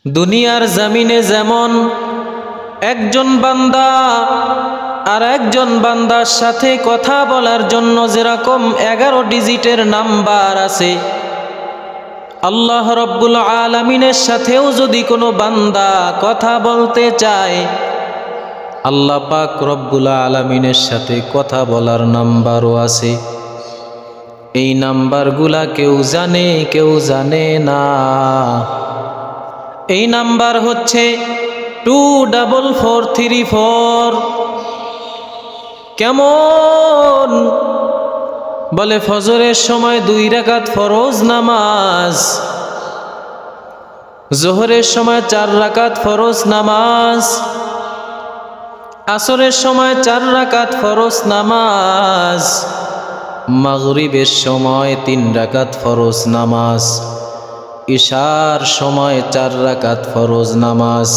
দুনিয়ার জমিনে যেমন একজন বান্দা আর একজন বান্দার সাথে কথা বলার জন্য যেরকম 11 ডিজিটের নাম্বার আছে, আল্লাহ রব্বুল আলামিনের সাথেও যদি কোনো বান্দা কথা বলতে চায়, আল্লাহ পাক রব্বুল আলামিনের সাথে কথা বলার নাম্বারও আছে। এই নাম্বারগুলা কেউ জানে না। এই নাম্বার হচ্ছে 24434। কেমন? বলে ফজরের সময় 2 রাকাত ফরজ নামাজ, জোহরের সময় 4 রাকাত ফরজ নামাজ, আসরের সময় 4 রাকাত ফরজ নামাজ, মাগরিবের সময় 3 রাকাত ফরজ নামাজ, ইশার সময় 4 রাকাত ফরজ নামাজ,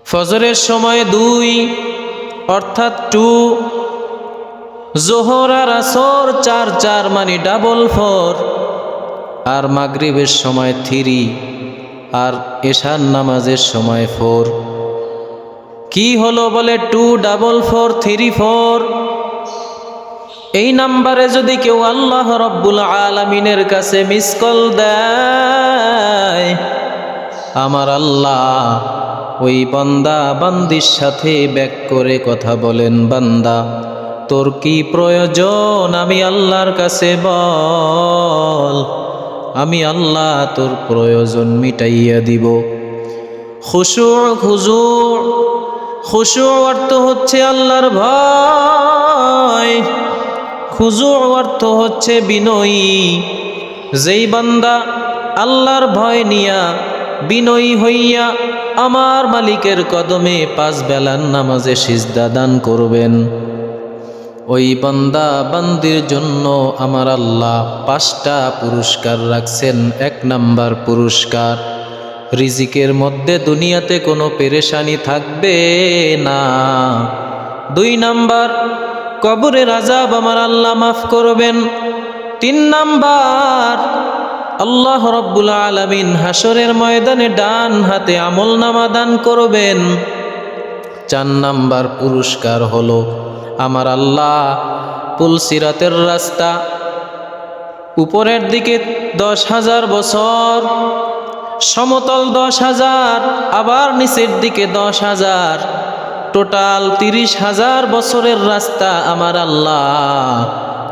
ফজরের সময় 2 অর্থাৎ 2, জোহর আর আসর 4 মানে 4, আর মাগরিবের সময় 3, আর এশার নামাজের সময় 4। কি হলো? বলে 24434। এই নাম্বারে যদি কেউ আল্লাহ রব্বুল আলামিনের কাছে মিস কল দেয়, আমার আল্লাহ ওই বান্দা বান্দির সাথে ব্যাক করে কথা বলেন, বান্দা তোর কি প্রয়োজন আমি আল্লাহর কাছে বল, আমি আল্লাহ তোর প্রয়োজন মিটাইয়া দিব। খুশু অর্থ হচ্ছে আল্লাহর ভয়, খুজু অর্থ হচ্ছে বিনয়ী। যেই বান্দা আল্লাহর ভয় নিয়া বিনয়ী হইয়া আমার মালিকের কদমে 5 বেলার নামাজে সিজদা দান করবেন, ওই বান্দা বান্দির জন্য আমার আল্লাহ 5টা পুরস্কার রাখছেন। 1 নাম্বার পুরস্কার, রিজিকের মধ্যে দুনিয়াতে কোনো পেরেশানি থাকবে না। 2 নাম্বার, কবরের আযাব আমার আল্লাহ মাফ করবেন। 3 নাম্বার, আল্লাহ রব্বুল আলামিন হাসরের ময়দানে ডান হাতে আমলনামা দান করবেন। 4 নাম্বার পুরস্কার হলো আমার আল্লাহ পুলসিরাতের রাস্তা, উপরের দিকে 10,000 বছর, সমতল 10,000, আবার নিচের দিকে 10,000, টোটাল 30,000 বছরের রাস্তা আমার আল্লাহ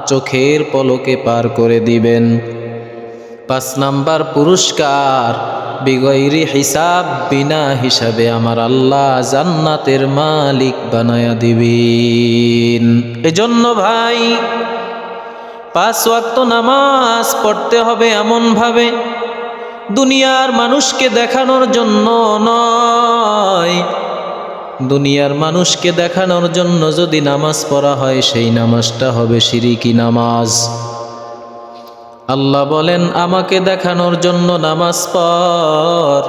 চোখের পলকে পার করে দিবেন। 5 নাম্বার পুরস্কার, বিগৈরি হিসাব, বিনা হিসাবে আমার আল্লাহ জান্নাতের মালিক বানায়া দিবেন। এজন্য ভাই 5 ওয়াক্ত নামাজ পড়তে হবে এমন ভাবে, দুনিয়ার মানুষকে দেখানোর জন্য নয়। দুনিয়ার মানুষকে দেখানোর জন্য যদি নামাজ পড়া হয়, সেই নামাজটা হবে শিরকি নামাজ। আল্লাহ বলেন আমাকে দেখানোর জন্য নামাজ পড়,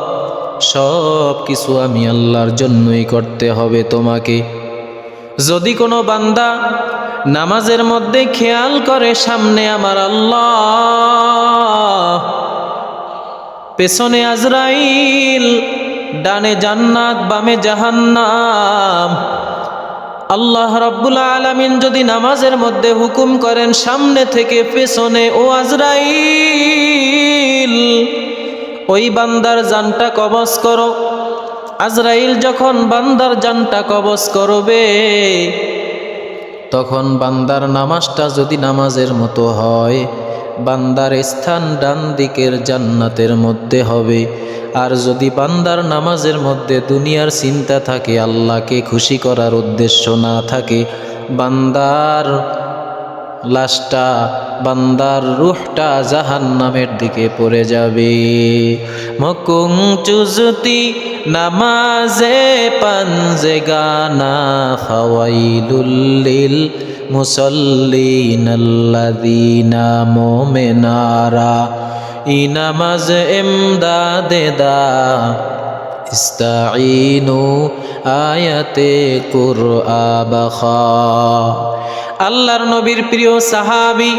সব কিছু আমি আল্লাহর জন্যই করতে হবে তোমাকে। যদি কোনো বান্দা নামাজের মধ্যে খেয়াল করে সামনে আমার আল্লাহ, পেছনে আজরাইল, ডানে জান্নাত, বামে জাহান্নাম, আল্লাহ রাব্বুল আলামিন যদি নামাজের মধ্যে হুকুম করেন সামনে থেকে পেছনে, ও আজরাইল ওই বান্দার জানটা কবজ করো। আজরাইল যখন বান্দার জানটা কবজ করবে, তখন বান্দার নামাজটা যদি নামাজের মতো হয়, বান্দার স্থান ডান দিকের জান্নাতের মধ্যে হবে। আর যদি বান্দার নামাজের মধ্যে দুনিয়ার চিন্তা থাকে, আল্লাহকে খুশি করার উদ্দেশ্য না থাকে, বান্দার লাশটা, বান্দার রূহটা জাহান্নামের দিকে পড়ে যাবে। মকুং চুজতি নামাজে পাঞ্জেগানা ফাওয়াইলুল লিল মুসাল্লিনাল্লাযীনা মুমিনারা ই নামাজ এমদাদে দা ইস্তাঈনু আয়াতে কুরআ বাখা। আল্লাহর নবীর প্রিয় সাহাবী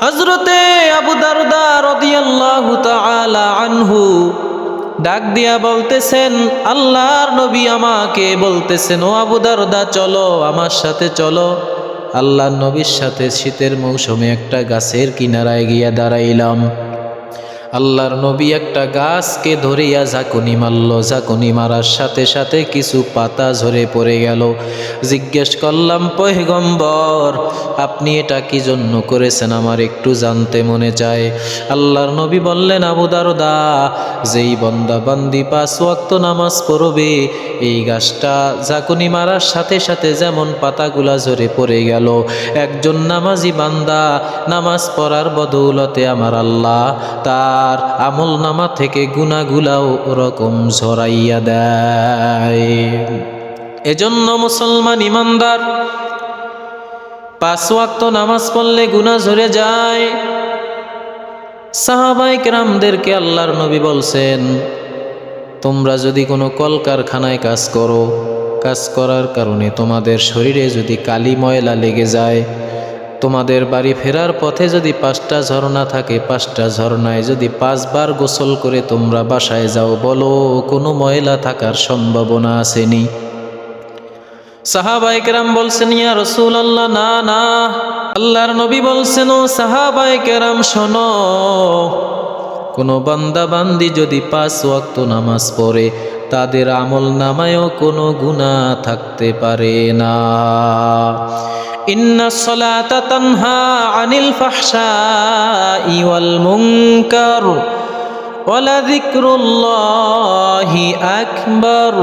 হযরতে আবু দারদা রাদিয়াল্লাহু তাআলা আনহু ডাক দিয়া বলতেছেন, আল্লাহর নবী আমাকে বলতেছেন, ও আবু দারদা চলো আমার সাথে চলো। আল্লাহর নবীর সাথে শীতের মৌসুমে একটা গাছের কিনারায় গিয়া দাঁড়াইলাম। আল্লাহর নবী একটা গাছকে ধরিয়া ঝাঁকুনি মারল। ঝাঁকুনি মারার সাথে সাথে কিছু পাতা ঝরে পড়ে গেল। জিজ্ঞেস করলাম, পয়গম্বর আপনি এটা কি জন্য করেছেন, আমার একটু জানতে মনে চায়। আল্লাহর নবী বললেন, আবু দারদা, যেই বান্দা বান্দি 5 ওয়াক্ত নামাজ পড়বে, এই গাছটা ঝাঁকুনি মারার সাথে সাথে যেমন পাতাগুলা ঝরে পড়ে গেল, একজন নামাজি বান্দা নামাজ পড়ার বদৌলতে আমার আল্লাহ তার আমল নামা থেকে গুনাহগুলাও ওরকম ঝরাইয়া দেয়। এজন্য মুসলমান ইমানদার 5 ওয়াক্ত নামাজ পড়লে গুনাহ ঝরে যায়। সাহাবায়ে কেরামদেরকে আল্লাহর নবী বলছেন, তোমরা যদি কোনো কলকারখানায় কাজ করো, কাজ করার কারণে তোমাদের শরীরে যদি কালি ময়লা লেগে যায়, তোমাদের বাড়ি ফেরার পথে যদি 5টা ঝর্ণা থাকে, 5টা ঝর্ণায় যদি 5 বার গোসল করে তোমরা বাসায় যাও, বলো কোনো ময়লা থাকার সম্ভাবনা আসেনি? সাহাবায়ে কেরাম বলছেন, ইয়া রাসূলুল্লাহ, না না। আল্লাহর নবী বলছেন, ও সাহাবায়ে কেরাম শোনো, কোনো বান্দা বান্দি যদি 5 ওয়াক্ত নামাজ পড়ে, তাদের আমল নামায়ও কোনো গুনাহ থাকতে পারে না। ইন্নাস সালাতা তানহা আনিল ফাহশাই ওয়াল মুনকার ওয়ালা যিকরুল্লাহি আকবার।